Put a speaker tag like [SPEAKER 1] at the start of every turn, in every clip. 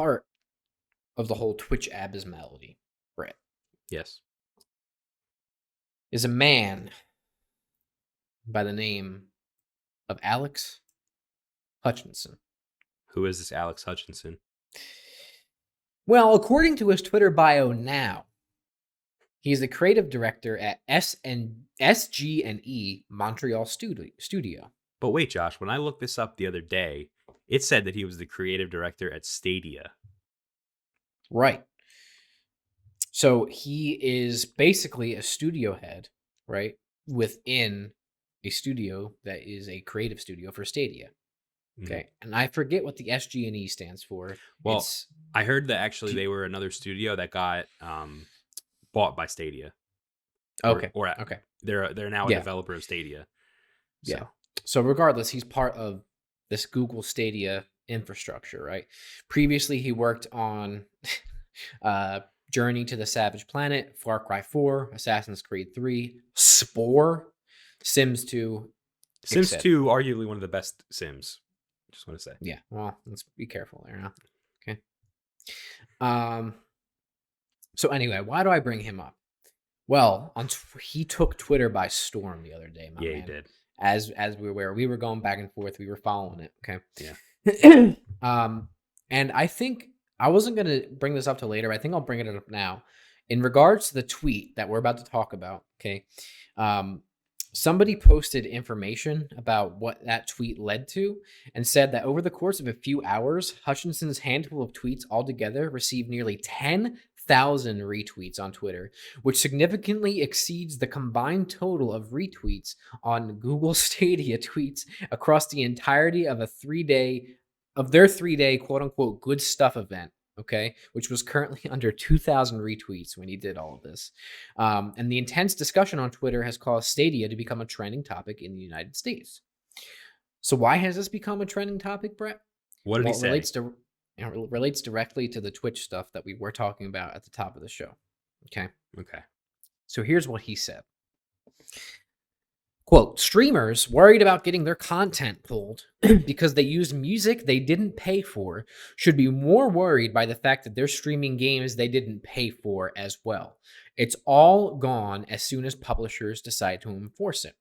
[SPEAKER 1] part of the whole Twitch abysmality, Brett,
[SPEAKER 2] Yes.
[SPEAKER 1] is a man by the name of Alex Hutchinson.
[SPEAKER 2] Who is this Alex Hutchinson?
[SPEAKER 1] Well, according to his Twitter bio now, he's the creative director at SG&E Montreal Studio.
[SPEAKER 2] But wait, Josh, when I looked this up the other day, it said that he was the creative director at Stadia.
[SPEAKER 1] Right. So he is basically a studio head, right, within a studio that is a creative studio for Stadia. Okay. And I forget what the SG&E stands for.
[SPEAKER 2] Well, I heard that actually they were another studio that got bought by Stadia.
[SPEAKER 1] Okay.
[SPEAKER 2] Okay. They're now a developer of Stadia. So.
[SPEAKER 1] Yeah. So regardless, he's part of this Google Stadia infrastructure, right? Previously, he worked on Journey to the Savage Planet, Far Cry 4, Assassin's Creed 3, Spore, Sims 2.
[SPEAKER 2] Sims 2, arguably one of the best Sims. Just want to say.
[SPEAKER 1] Yeah. Well, let's be careful there, huh? Okay. So anyway, why do I bring him up? Well, he took Twitter by storm the other day, my man.
[SPEAKER 2] He did.
[SPEAKER 1] As we were going back and forth, we were following it. Okay.
[SPEAKER 2] Yeah.
[SPEAKER 1] And I think I wasn't gonna bring this up till later. I think I'll bring it up now. In regards to the tweet that we're about to talk about, okay. Somebody posted information about what that tweet led to and said that over the course of a few hours, Hutchinson's handful of tweets altogether received nearly 10,000 retweets on Twitter, which significantly exceeds the combined total of retweets on Google Stadia tweets across the entirety of their 3-day quote unquote good stuff event. Okay, which was currently under 2,000 retweets when he did all of this. And the intense discussion on Twitter has caused Stadia to become a trending topic in the United States. So why has this become a trending topic, Brett?
[SPEAKER 2] What did he say?
[SPEAKER 1] It relates directly to the Twitch stuff that we were talking about at the top of the show. Okay. So here's what he said. Quote, streamers worried about getting their content pulled because they used music they didn't pay for should be more worried by the fact that they're streaming games they didn't pay for as well. It's all gone as soon as publishers decide to enforce it.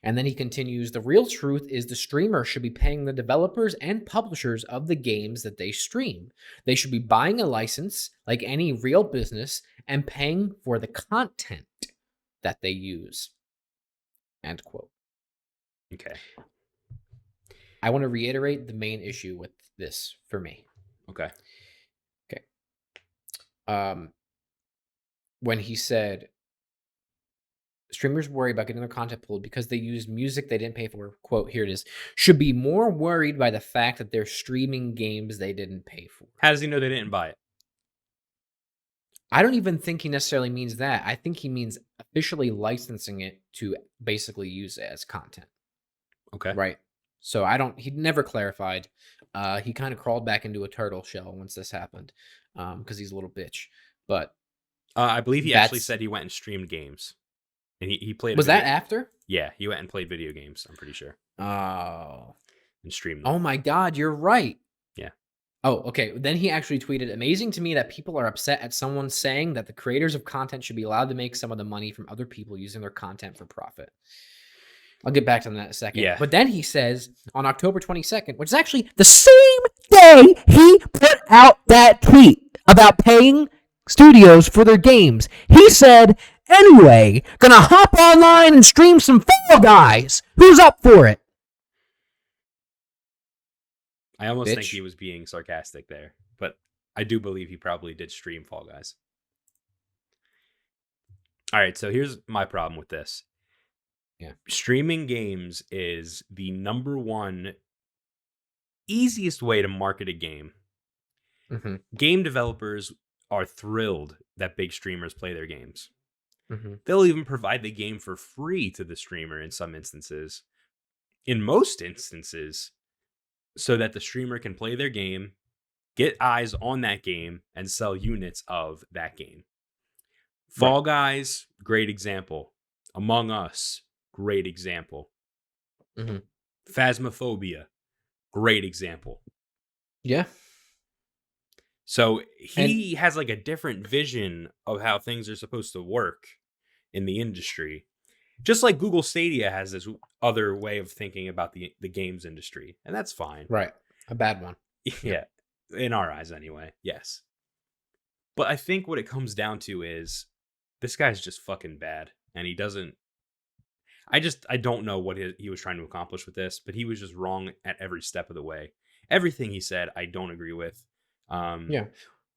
[SPEAKER 1] And then he continues, the real truth is the streamer should be paying the developers and publishers of the games that they stream. They should be buying a license like any real business and paying for the content that they use. End quote.
[SPEAKER 2] Okay.
[SPEAKER 1] I want to reiterate the main issue with this for me.
[SPEAKER 2] Okay.
[SPEAKER 1] When he said streamers worry about getting their content pulled because they use music they didn't pay for, quote, here it is, should be more worried by the fact that they're streaming games they didn't pay for.
[SPEAKER 2] How does he know they didn't buy it?
[SPEAKER 1] I don't even think he necessarily means that. I think he means officially licensing it to basically use it as content.
[SPEAKER 2] Okay.
[SPEAKER 1] Right. So he never clarified. He kind of crawled back into a turtle shell once this happened because he's a little bitch. But
[SPEAKER 2] I believe he actually said he went and streamed games. And he played.
[SPEAKER 1] Was that after?
[SPEAKER 2] Yeah, he went and played video games, I'm pretty sure.
[SPEAKER 1] Oh.
[SPEAKER 2] And streamed them.
[SPEAKER 1] Oh my God, you're right.
[SPEAKER 2] Yeah.
[SPEAKER 1] Oh, okay. Then he actually tweeted, amazing to me that people are upset at someone saying that the creators of content should be allowed to make some of the money from other people using their content for profit. I'll get back to that in a second.
[SPEAKER 2] Yeah.
[SPEAKER 1] But then he says on October 22nd, which is actually the same day he put out that tweet about paying studios for their games, he said, anyway, gonna hop online and stream some Fall Guys. Who's up for it?
[SPEAKER 2] I almost think he was being sarcastic there, but I do believe he probably did stream Fall Guys. All right, so here's my problem with this.
[SPEAKER 1] Yeah.
[SPEAKER 2] Streaming games is the number one easiest way to market a game.
[SPEAKER 1] Mm-hmm.
[SPEAKER 2] Game developers are thrilled that big streamers play their games.
[SPEAKER 1] Mm-hmm.
[SPEAKER 2] They'll even provide the game for free to the streamer in some instances. In most instances, so that the streamer can play their game, get eyes on that game, and sell units of that game. Fall Guys, great example. Among Us, great example.
[SPEAKER 1] Mm-hmm.
[SPEAKER 2] Phasmophobia, great example.
[SPEAKER 1] Yeah.
[SPEAKER 2] So
[SPEAKER 1] And
[SPEAKER 2] he has like a different vision of how things are supposed to work in the industry. Just like Google Stadia has this other way of thinking about the games industry, and that's fine.
[SPEAKER 1] right, a bad one. Yeah.
[SPEAKER 2] Yeah, in our eyes anyway. Yes. But I think what it comes down to is this guy's just fucking bad, and he doesn't. I don't know what he was trying to accomplish with this, but he was just wrong at every step of the way. Everything he said, I don't agree with. Um,
[SPEAKER 1] Yeah.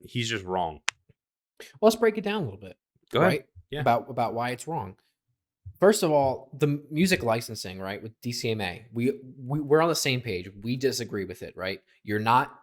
[SPEAKER 2] he's just wrong.
[SPEAKER 1] Well, let's break it down a little bit,
[SPEAKER 2] Go ahead.
[SPEAKER 1] right?
[SPEAKER 2] Yeah.
[SPEAKER 1] About why it's wrong. First of all, the music licensing, right, with DCMA, we're on the same page. We disagree with it, right? You're not.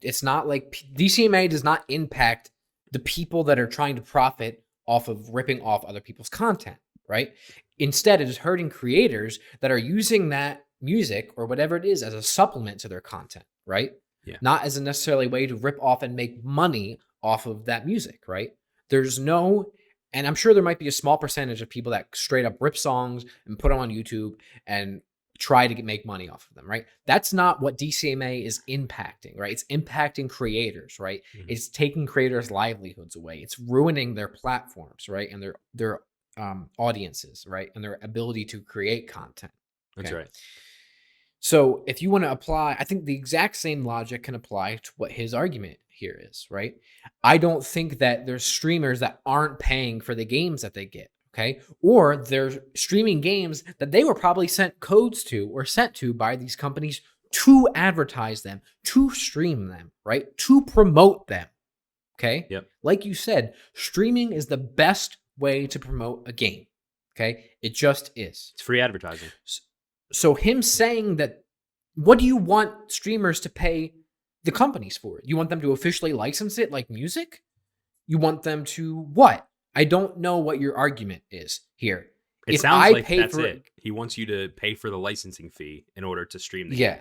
[SPEAKER 1] It's not like DCMA does not impact the people that are trying to profit off of ripping off other people's content, right? Instead, it is hurting creators that are using that music or whatever it is as a supplement to their content, right?
[SPEAKER 2] Yeah.
[SPEAKER 1] Not as a necessarily way to rip off and make money off of that music, right? There's no, and I'm sure there might be a small percentage of people that straight up rip songs and put them on YouTube and try to make money off of them, right? That's not what DCMA is impacting, right? It's impacting creators, right?
[SPEAKER 2] Mhm.
[SPEAKER 1] It's taking creators' livelihoods away. It's ruining their platforms, right? And their audiences, right? And their ability to create content.
[SPEAKER 2] That's right.
[SPEAKER 1] So if you want to apply, I think the exact same logic can apply to what his argument here is, right? I don't think that there's streamers that aren't paying for the games that they get, okay? Or they're streaming games that they were probably sent codes to or sent to by these companies to advertise them, to stream them, right? To promote them, okay?
[SPEAKER 2] Yep.
[SPEAKER 1] Like you said, streaming is the best way to promote a game, okay? It just is.
[SPEAKER 2] It's free advertising.
[SPEAKER 1] So him saying that, what do you want streamers to pay the companies for? You want them to officially license it like music? You want them to what? I don't know what your argument is here.
[SPEAKER 2] It sounds like that's it. He wants you to pay for the licensing fee in order to stream the game.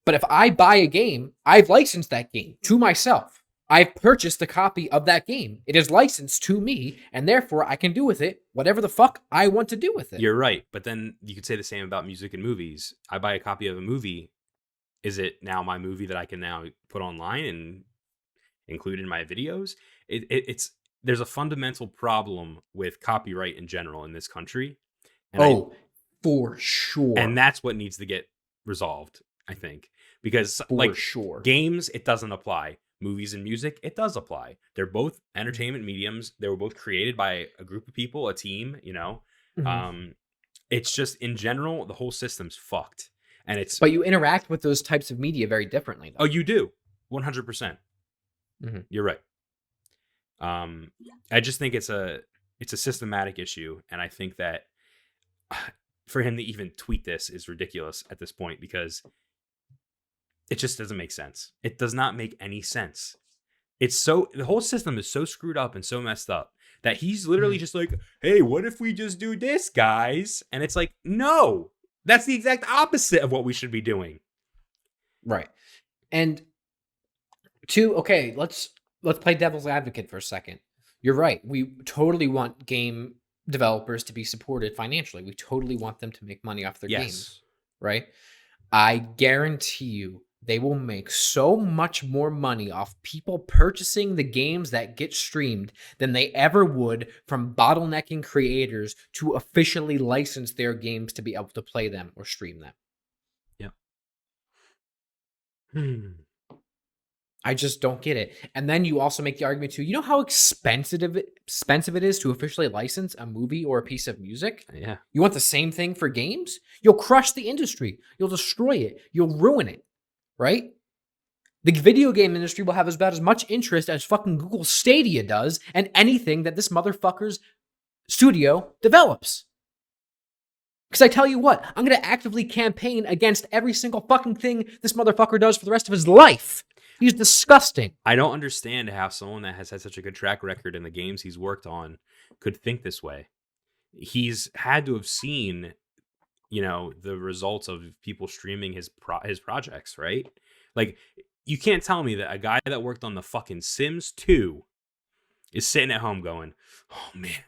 [SPEAKER 1] But if I buy a game, I've licensed that game to myself. I've purchased a copy of that game. It is licensed to me, and therefore I can do with it whatever the fuck I want to do with it.
[SPEAKER 2] You're right, but then you could say the same about music and movies. I buy a copy of a movie. Is it now my movie that I can now put online and include in my videos? It's there's a fundamental problem with copyright in general in this country. And
[SPEAKER 1] for sure.
[SPEAKER 2] And that's what needs to get resolved, I think. Because games, it doesn't apply. Movies and music, it does apply. They're both entertainment mediums. They were both created by a group of people, a team, you know. Mm-hmm. It's just, in general, the whole system's fucked. And it's
[SPEAKER 1] But you interact with those types of media very differently, though.
[SPEAKER 2] Oh, you do. 100%. Mm-hmm. You're right. I just think it's a systematic issue, and I think that for him to even tweet this is ridiculous at this point, because it just doesn't make sense. It does not make any sense. The whole system is so screwed up and so messed up that he's literally just like, hey, what if we just do this, guys? And it's like, no, that's the exact opposite of what we should be doing.
[SPEAKER 1] Right. And let's play devil's advocate for a second. You're right. We totally want game developers to be supported financially. We totally want them to make money off their games, right? I guarantee you they will make so much more money off people purchasing the games that get streamed than they ever would from bottlenecking creators to officially license their games to be able to play them or stream them.
[SPEAKER 2] Yeah.
[SPEAKER 1] I just don't get it. And then you also make the argument too, you know how expensive it is to officially license a movie or a piece of music?
[SPEAKER 2] Yeah.
[SPEAKER 1] You want the same thing for games? You'll crush the industry. You'll destroy it. You'll ruin it, right? The video game industry will have about as much interest as fucking Google Stadia does and anything that this motherfucker's studio develops. Because I tell you what, I'm going to actively campaign against every single fucking thing this motherfucker does for the rest of his life. He's disgusting.
[SPEAKER 2] I don't understand how someone that has had such a good track record in the games he's worked on could think this way. He's had to have seen, you know, the results of people streaming his projects, right? Like, you can't tell me that a guy that worked on the fucking Sims 2 is sitting at home going, oh man,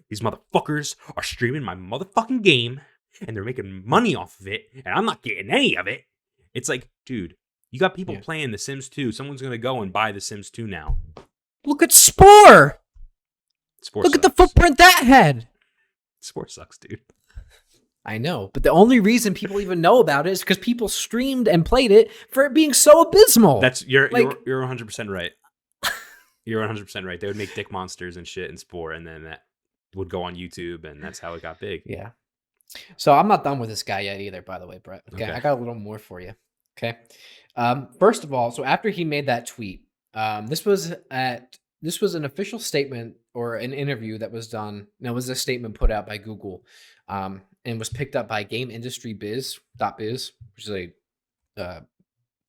[SPEAKER 2] these motherfuckers are streaming my motherfucking game and they're making money off of it and I'm not getting any of it. It's like, dude, You got people
[SPEAKER 1] Yeah.
[SPEAKER 2] playing The Sims 2. Someone's going to go and buy The Sims 2 now.
[SPEAKER 1] Look at Spore.
[SPEAKER 2] Sport
[SPEAKER 1] Look at
[SPEAKER 2] sucks.
[SPEAKER 1] the footprint that had.
[SPEAKER 2] Sport sucks, dude.
[SPEAKER 1] I know, but the only reason people even know about it is because people streamed and played it for it being so abysmal.
[SPEAKER 2] You're
[SPEAKER 1] Like-
[SPEAKER 2] you're 100% right. You're 100% right. They would make dick monsters and shit in Spore, and then that would go on YouTube, and that's how it got big.
[SPEAKER 1] Yeah. So I'm not done with this guy yet either, by the way, Brett. Okay.
[SPEAKER 2] Okay.
[SPEAKER 1] I got a little more for you. Okay. First of all, so after he made that tweet, this was an official statement or an interview that was done. No, it was a statement put out by Google, and was picked up by Game Industry Biz, which is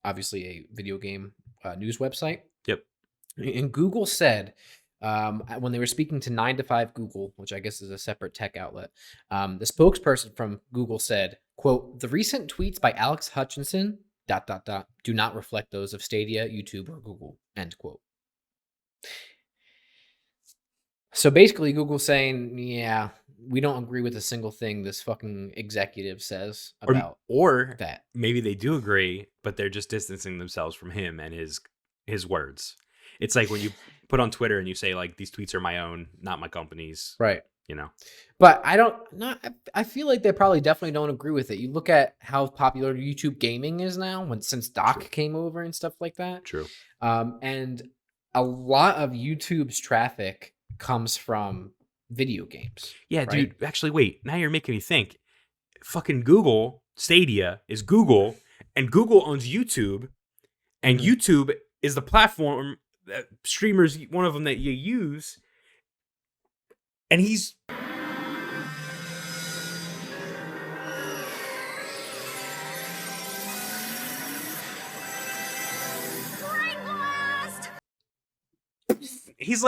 [SPEAKER 1] obviously a video game news website.
[SPEAKER 2] Yep.
[SPEAKER 1] And Google said, when they were speaking to 9 to 5 Google, which I guess is a separate tech outlet, the spokesperson from Google said, quote, "The recent tweets by Alex Hutchinson, ... do not reflect those of Stadia, YouTube, or Google," end quote. So basically, Google's saying, yeah, we don't agree with a single thing this fucking executive says about
[SPEAKER 2] or
[SPEAKER 1] that.
[SPEAKER 2] Maybe they do agree, but they're just distancing themselves from him and his words. It's like when you put on Twitter and you say, like, these tweets are my own, not my company's.
[SPEAKER 1] Right.
[SPEAKER 2] You know.
[SPEAKER 1] But I feel like they probably definitely don't agree with it. You look at how popular YouTube gaming is now since Doc
[SPEAKER 2] True.
[SPEAKER 1] came over and stuff like that.
[SPEAKER 2] True.
[SPEAKER 1] And a lot of YouTube's traffic comes from video games.
[SPEAKER 2] Yeah,
[SPEAKER 1] right?
[SPEAKER 2] dude. Actually, wait. Now you're making me think. Fucking Google Stadia is Google, and Google owns YouTube, and YouTube is the platform that streamers, one of them that you use, and he's. He's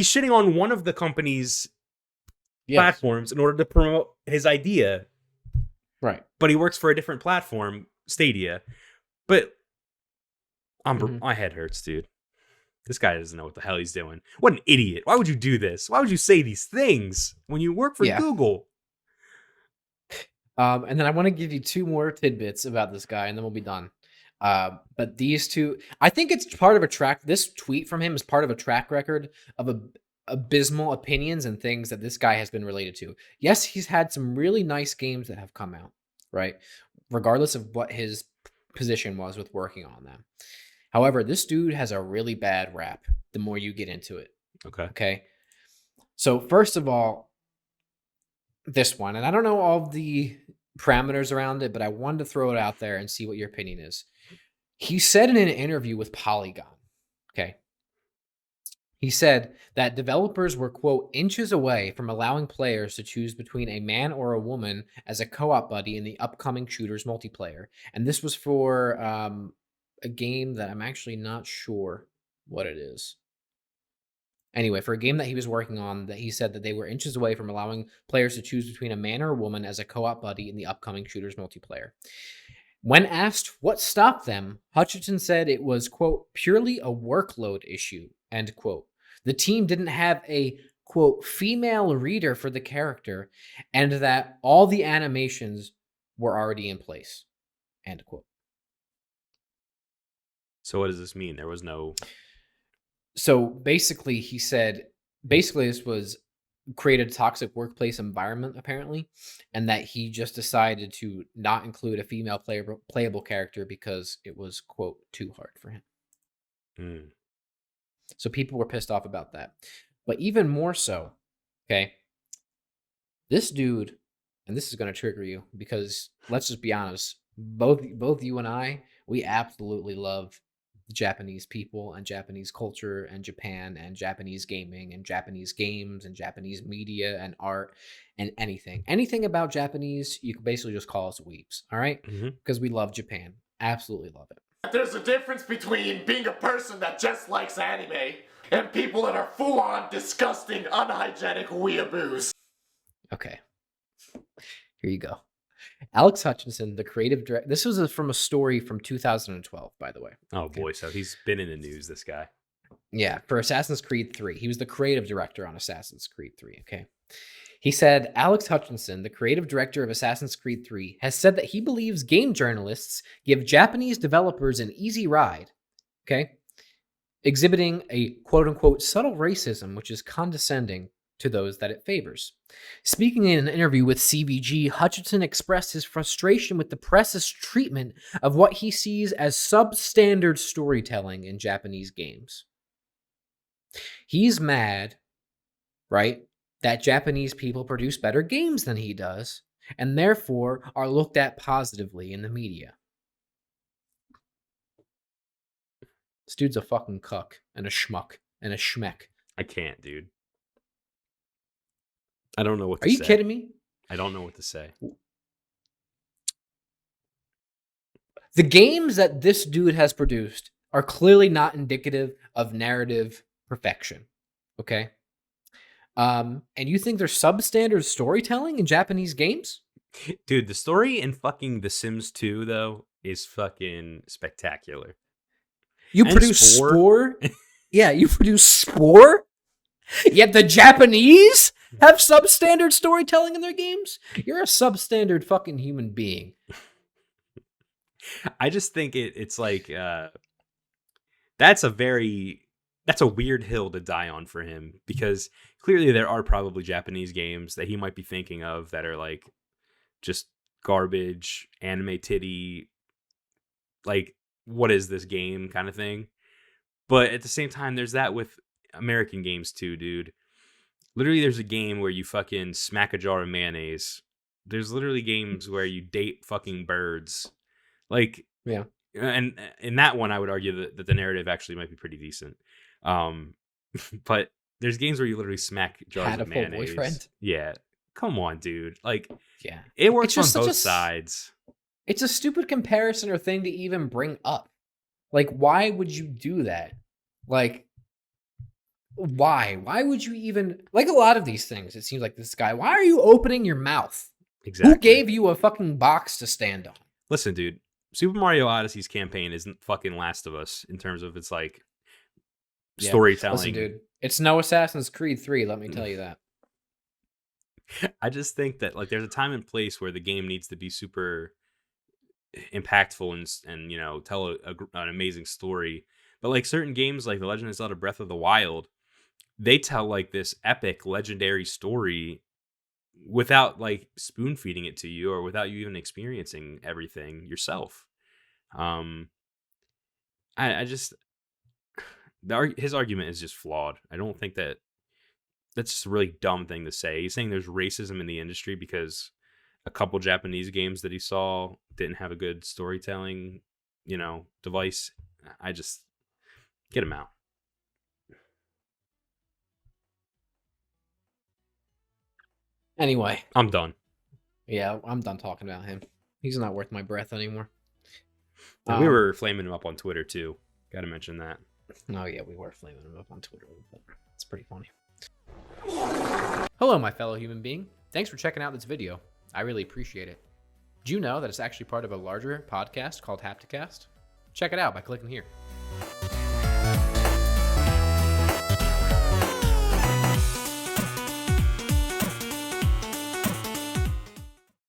[SPEAKER 2] shitting on one of the company's platforms in order to promote his idea.
[SPEAKER 1] Right.
[SPEAKER 2] But he works for a different platform, Stadia. But my head hurts, dude. This guy doesn't know what the hell he's doing. What an idiot. Why would you do this? Why would you say these things when you work for Google?
[SPEAKER 1] And then I want to give you 2 more tidbits about this guy, and then we'll be done. But these 2, I think it's part of this tweet from him is part of a track record of abysmal opinions and things that this guy has been related to. Yes, he's had some really nice games that have come out, right? Regardless of what his position was with working on them. However, this dude has a really bad rap the more you get into it. Okay. So first of all, this one, and I don't know all the parameters around it, but I wanted to throw it out there and see what your opinion is. He said in an interview with Polygon, okay, he said that developers were, quote, inches away from allowing players to choose between a man or a woman as a co-op buddy in the upcoming shooters multiplayer. And this was for a game that I'm actually not sure what it is. Anyway, for a game that he was working on, that he said that they were inches away from allowing players to choose between a man or a woman as a co-op buddy in the upcoming shooters multiplayer. When asked what stopped them, Hutchinson said it was, quote, purely a workload issue, end quote. The team didn't have a, quote, female reader for the character, and that all the animations were already in place, end quote.
[SPEAKER 2] So what does this mean? There was no...
[SPEAKER 1] So basically, he said, this was created a toxic workplace environment, apparently, and that he just decided to not include a female playable character because it was, quote, too hard for him. So people were pissed off about that. But even more so, okay, this dude, and this is going to trigger you because let's just be honest, both you and I, we absolutely love the Japanese people and Japanese culture and Japan and Japanese gaming and Japanese games and Japanese media and art and anything about Japanese, you can basically just call us weebs, all right? Because we love Japan, absolutely love it.
[SPEAKER 3] There's a difference between being a person that just likes anime and people that are full-on disgusting, unhygienic weeaboos.
[SPEAKER 1] Okay, here you go. Alex Hutchinson, the creative director. This was from a story from 2012, by the way.
[SPEAKER 2] Oh, boy. So he's been in the news, this guy.
[SPEAKER 1] Yeah, for Assassin's Creed 3. He was the creative director on Assassin's Creed 3, okay? He said Alex Hutchinson, the creative director of Assassin's Creed 3, has said that he believes game journalists give Japanese developers an easy ride, okay? Exhibiting a quote-unquote subtle racism, which is condescending to those that it favors. Speaking in an interview with CVG, Hutchinson expressed his frustration with the press's treatment of what he sees as substandard storytelling in Japanese games. He's mad, right, that Japanese people produce better games than he does, and therefore are looked at positively in the media. This dude's a fucking cuck and a schmuck and a schmeck.
[SPEAKER 2] I can't, dude. I don't know what to
[SPEAKER 1] Are
[SPEAKER 2] say.
[SPEAKER 1] you kidding me?
[SPEAKER 2] I don't know what to say.
[SPEAKER 1] The games that this dude has produced are clearly not indicative of narrative perfection. Okay? And you think there's substandard storytelling in Japanese games?
[SPEAKER 2] Dude, the story in fucking The Sims 2, though, is fucking spectacular.
[SPEAKER 1] You
[SPEAKER 2] And
[SPEAKER 1] produce
[SPEAKER 2] Spore?
[SPEAKER 1] Spore? Yeah, you produce Spore? Yet the Japanese have substandard storytelling in their games? You're a substandard fucking human being.
[SPEAKER 2] I just think it's like that's a weird hill to die on for him, because clearly there are probably Japanese games that he might be thinking of that are like just garbage, anime titty, like what is this game kind of thing. But at the same time, there's that with American games too, dude. Literally, there's a game where you fucking smack a jar of mayonnaise. There's literally games where you date fucking birds. Like,
[SPEAKER 1] Yeah.
[SPEAKER 2] And in that one, I would argue that the narrative actually might be pretty decent. But there's games where you literally smack jars
[SPEAKER 1] Had
[SPEAKER 2] of
[SPEAKER 1] a full
[SPEAKER 2] mayonnaise.
[SPEAKER 1] boyfriend?
[SPEAKER 2] Yeah. Come on, dude. Like,
[SPEAKER 1] Yeah.
[SPEAKER 2] it works
[SPEAKER 1] It's
[SPEAKER 2] on
[SPEAKER 1] just such
[SPEAKER 2] both sides.
[SPEAKER 1] It's a stupid comparison or thing to even bring up. Like, why would you do that? Like, why? Why would you even... Like a lot of these things, it seems like this guy, why are you opening your mouth?
[SPEAKER 2] Exactly.
[SPEAKER 1] Who gave you a fucking box to stand on?
[SPEAKER 2] Listen, dude. Super Mario Odyssey's campaign isn't fucking Last of Us in terms of its like storytelling.
[SPEAKER 1] Listen, dude, it's no Assassin's Creed 3, let me tell you that.
[SPEAKER 2] I just think that like there's a time and place where the game needs to be super impactful and you know tell an amazing story. But like certain games like The Legend of Zelda Breath of the Wild, they tell like this epic legendary story without like spoon feeding it to you or without you even experiencing everything yourself. I just his argument is just flawed. I don't think that's just a really dumb thing to say. He's saying there's racism in the industry because a couple Japanese games that he saw didn't have a good storytelling, you know, device. I just get him out.
[SPEAKER 1] Anyway.
[SPEAKER 2] I'm done.
[SPEAKER 1] Yeah, I'm done talking about him. He's not worth my breath anymore.
[SPEAKER 2] And we were flaming him up on Twitter too. Got to mention that.
[SPEAKER 1] Oh yeah, we were flaming him up on Twitter, but it's pretty funny. Hello, my fellow human being. Thanks for checking out this video. I really appreciate it. Do you know that it's actually part of a larger podcast called Hapticast? Check it out by clicking here.